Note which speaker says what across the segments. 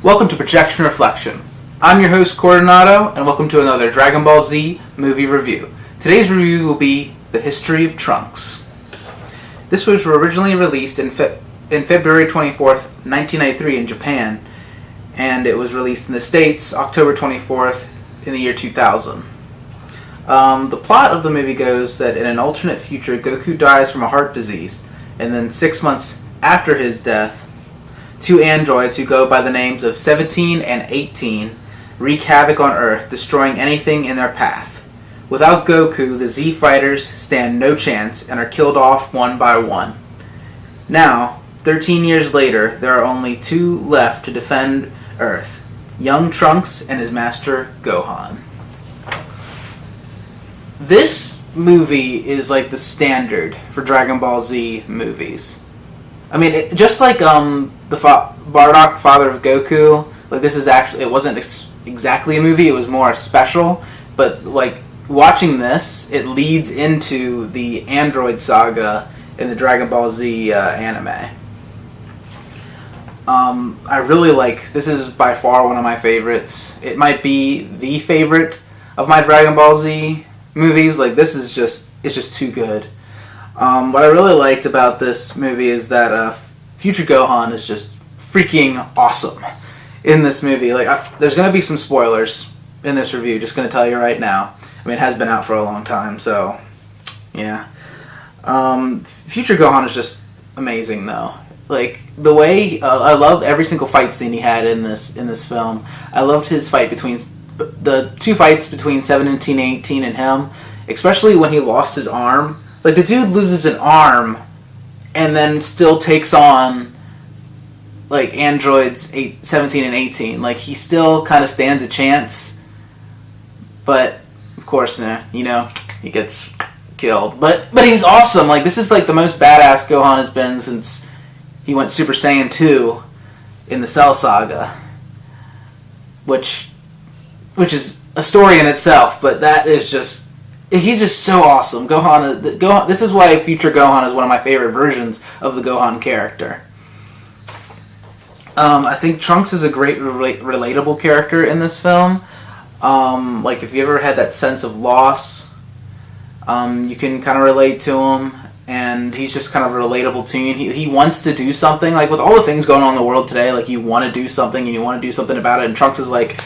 Speaker 1: Welcome to Projection Reflection. I'm your host, Coronado, and welcome to another Dragon Ball Z movie review. Today's review will be The History of Trunks. This was originally released in February 24th, 1993 in Japan, and it was released in the States October 24th in the year 2000. The plot of the movie goes that in an alternate future, Goku dies from a heart disease, and then 6 months after his death, two androids who go by the names of 17 and 18 wreak havoc on Earth, destroying anything in their path. Without Goku, the Z fighters stand no chance and are killed off one by one. Now, 13 years later, there are only two left to defend Earth: young Trunks and his master Gohan. This movie is like the standard for Dragon Ball Z movies. I mean, just like Bardock, father of Goku, like this is actually, it wasn't exactly a movie, it was more a special, but like watching this, it leads into the Android saga in the Dragon Ball Z anime. I really like, this is by far one of my favorites. It might be the favorite of my Dragon Ball Z movies. Like this is just, it's just too good. What I really liked about this movie is that future Gohan is just freaking awesome in this movie. Like, there's going to be some spoilers in this review, just going to tell you right now. I mean, it has been out for a long time, so, yeah. Future Gohan is just amazing, though. Like, the way, I love every single fight scene he had in this film. I loved his fight between, the two fights between 17 and 18 and him, especially when he lost his arm. Like, the dude loses an arm and then still takes on, like, androids 17 and 18. Like, he still kind of stands a chance. But, of course, you know, he gets killed. But he's awesome. Like, this is, like, the most badass Gohan has been since he went Super Saiyan 2 in the Cell Saga. Which is a story in itself, but that is just... He's just so awesome. Gohan. This is why future Gohan is one of my favorite versions of the Gohan character. I think Trunks is a great relatable character in this film. Like if you ever had that sense of loss, you can kind of relate to him, and he's just kind of relatable to you. He wants to do something. Like with all the things going on in the world today, like you want to do something and you want to do something about it. And Trunks is like,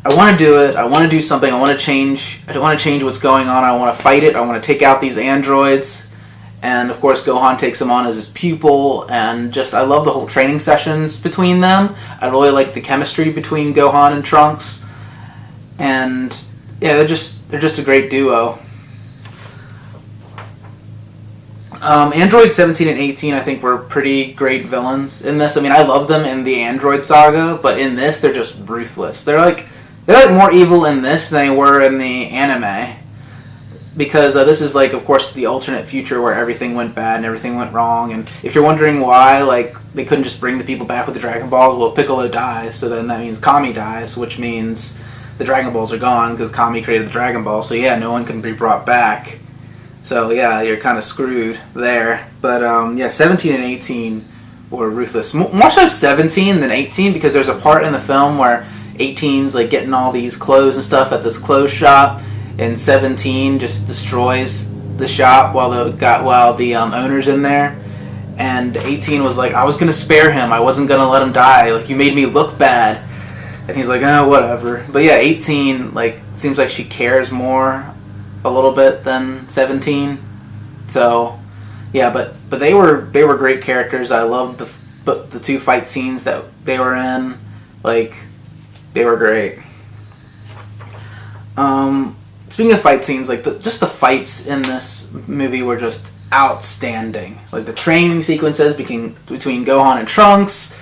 Speaker 1: I want to do it. I want to do something. I want to change what's going on. I want to fight it. I want to take out these androids. And of course, Gohan takes him on as his pupil. And just, I love the whole training sessions between them. I really like the chemistry between Gohan and Trunks. And yeah, they're just a great duo. Android 17 and 18, I think, were pretty great villains in this. I mean, I love them in the Android saga, but in this, they're just ruthless. They're like more evil in this than they were in the anime. Because this is, like, of course, the alternate future where everything went bad and everything went wrong. And if you're wondering why, like, they couldn't just bring the people back with the Dragon Balls, well, Piccolo dies, so then that means Kami dies, which means the Dragon Balls are gone because Kami created the Dragon Ball. So, yeah, no one can be brought back. So, yeah, you're kind of screwed there. But, yeah, 17 and 18 were ruthless. More so 17 than 18, because there's a part in the film where 18's like getting all these clothes and stuff at this clothes shop, and 17 just destroys the shop while the owner's in there. And 18 was like, I was gonna spare him, I wasn't gonna let him die. Like, you made me look bad. And he's like, oh, whatever. But yeah, 18 like seems like she cares more a little bit than 17. So yeah, but they were great characters. I loved the two fight scenes that they were in. Like, they were great. Speaking of fight scenes, like just the fights in this movie were just outstanding. Like the training sequences between Gohan and Trunks,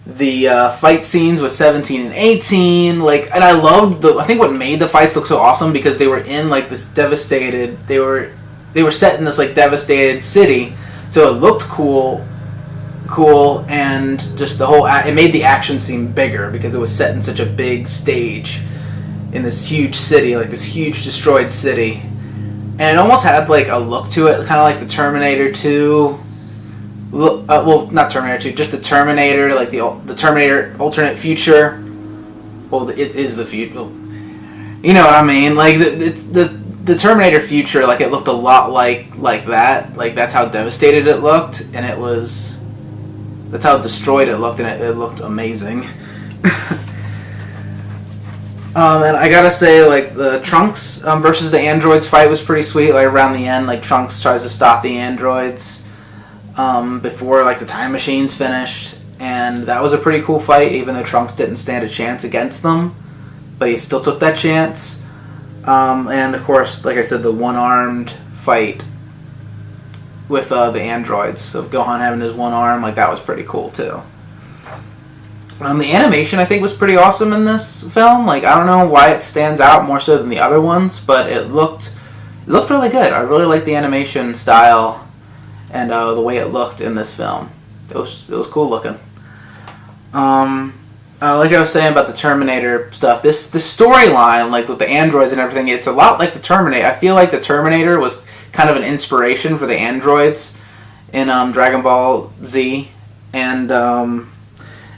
Speaker 1: the fight scenes with 17 and 18, like, and I loved I think what made the fights look so awesome because they were in like this devastated. They were set in this like devastated city, so it looked cool, and just the whole it made the action seem bigger because it was set in such a big stage in this huge city, like this huge destroyed city. And it almost had like a look to it, kind of like the Terminator 2. Well, not Terminator 2, just the Terminator, like the Terminator alternate future. Well, it is the future. You know what I mean? Like the Terminator future, like it looked a lot like that. Like that's how devastated it looked, and that's how destroyed it looked, and it looked amazing. And I gotta say, like, the Trunks versus the androids fight was pretty sweet. Like, around the end, like, Trunks tries to stop the androids before, like, the time machine's finished. And that was a pretty cool fight, even though Trunks didn't stand a chance against them. But he still took that chance. And, of course, like I said, the one-armed fight with the androids, of Gohan having his one arm, like, that was pretty cool, too. The animation, I think, was pretty awesome in this film. Like, I don't know why it stands out more so than the other ones, but it looked really good. I really liked the animation style and the way it looked in this film. It was cool looking. Like I was saying about the Terminator stuff, this storyline, like with the androids and everything, it's a lot like the Terminator. I feel like the Terminator was kind of an inspiration for the androids in Dragon Ball Z, and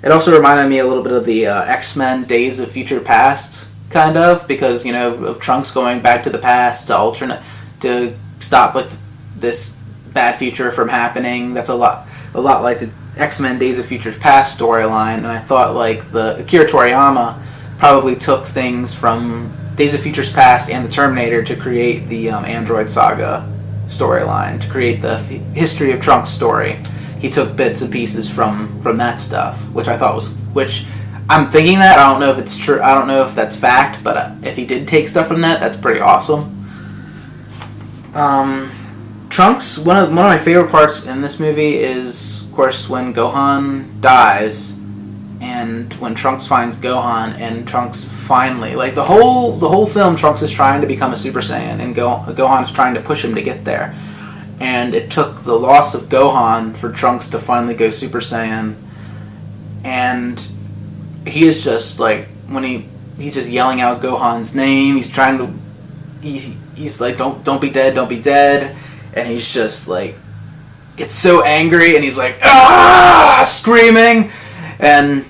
Speaker 1: it also reminded me a little bit of the X-Men Days of Future Past, kind of, because, you know, of Trunks going back to the past to stop, like, this bad future from happening. That's a lot like the X-Men Days of Future Past storyline, and I thought, like, the Akira Toriyama probably took things from Days of Future Past and the Terminator to create the Android Saga storyline, to create the history of Trunks' story. He took bits and pieces from that stuff, which I thought which I'm thinking that. I don't know if it's true. I don't know if that's fact, but if he did take stuff from that, that's pretty awesome. Trunks, one of my favorite parts in this movie is, of course, when Gohan dies, and when Trunks finds Gohan, and Trunks finally, like the whole film, Trunks is trying to become a Super Saiyan, and Gohan is trying to push him to get there. And it took the loss of Gohan for Trunks to finally go Super Saiyan. And he is just like, when he's just yelling out Gohan's name, he's trying to, he's like, don't be dead, don't be dead. And he's just like, gets so angry, and he's like, ah, screaming. And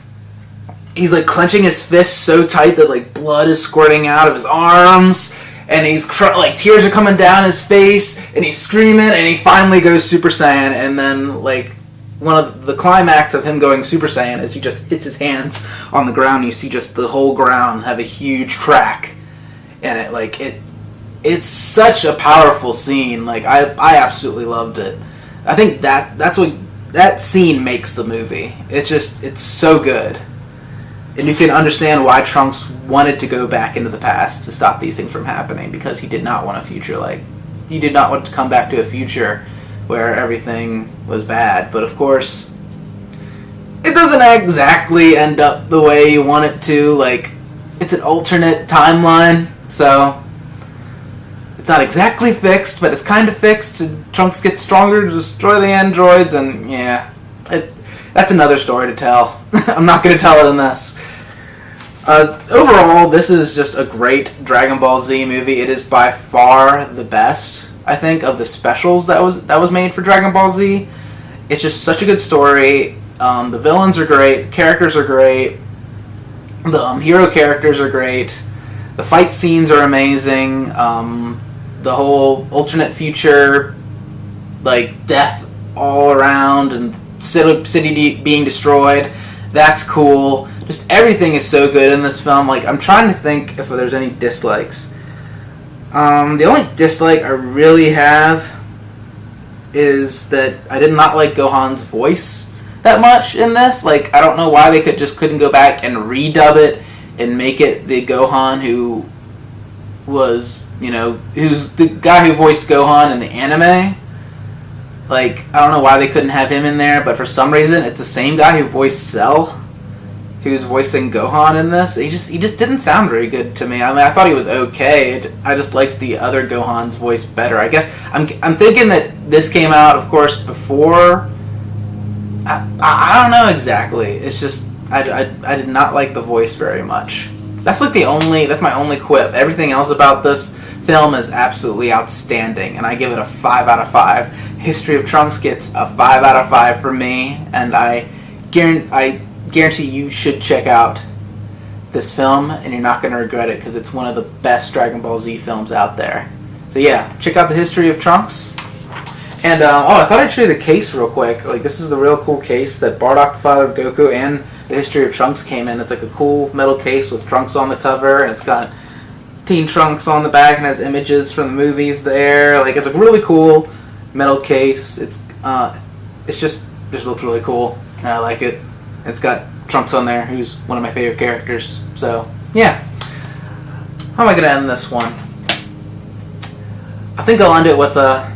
Speaker 1: he's like clenching his fists so tight that like blood is squirting out of his arms. And he's like, tears are coming down his face, and he's screaming, and he finally goes Super Saiyan. And then, like, one of the climax of him going Super Saiyan is he just hits his hands on the ground. And you see just the whole ground have a huge crack, and it's such a powerful scene. Like, I absolutely loved it. I think that's what that scene makes the movie. It's so good. And you can understand why Trunks wanted to go back into the past to stop these things from happening, because he did not want a future he did not want to come back to a future where everything was bad. But of course, it doesn't exactly end up the way you want it to. Like, it's an alternate timeline, so it's not exactly fixed, but it's kind of fixed. And Trunks gets stronger to destroy the androids, and yeah, that's another story to tell. I'm not going to tell it in this. Overall, this is just a great Dragon Ball Z movie. It is by far the best, I think, of the specials that was made for Dragon Ball Z. It's just such a good story. The villains are great. The characters are great. The hero characters are great. The fight scenes are amazing. The whole alternate future, like, death all around and city being destroyed, that's cool. Just everything is so good in this film. Like, I'm trying to think if there's any dislikes. The only dislike I really have is that I did not like Gohan's voice that much in this. Like, I don't know why they couldn't go back and redub it and make it the Gohan who was, you know, who's the guy who voiced Gohan in the anime. Like, I don't know why they couldn't have him in there, but for some reason, it's the same guy who voiced Cell, who's voicing Gohan in this. He just didn't sound very good to me. I mean, I thought he was okay. I just liked the other Gohan's voice better. I guess I'm thinking that this came out, of course, before. I don't know exactly. It's just I did not like the voice very much. That's my only quip. Everything else about this film is absolutely outstanding, and I give it a 5 out of 5. History of Trunks gets a 5 out of 5 from me, and I guarantee you should check out this film, and you're not going to regret it because it's one of the best Dragon Ball Z films out there. So yeah, check out the History of Trunks. And I thought I'd show you the case real quick. Like, this is the real cool case that Bardock, the father of Goku, and the History of Trunks came in. It's like a cool metal case with Trunks on the cover, and it's got Teen Trunks on the back and has images from the movies there. Like, it's a really cool metal case. It's just looks really cool, and I like it. It's got Trunks on there, who's one of my favorite characters. So yeah, how am I gonna end this one? I think I'll end it with a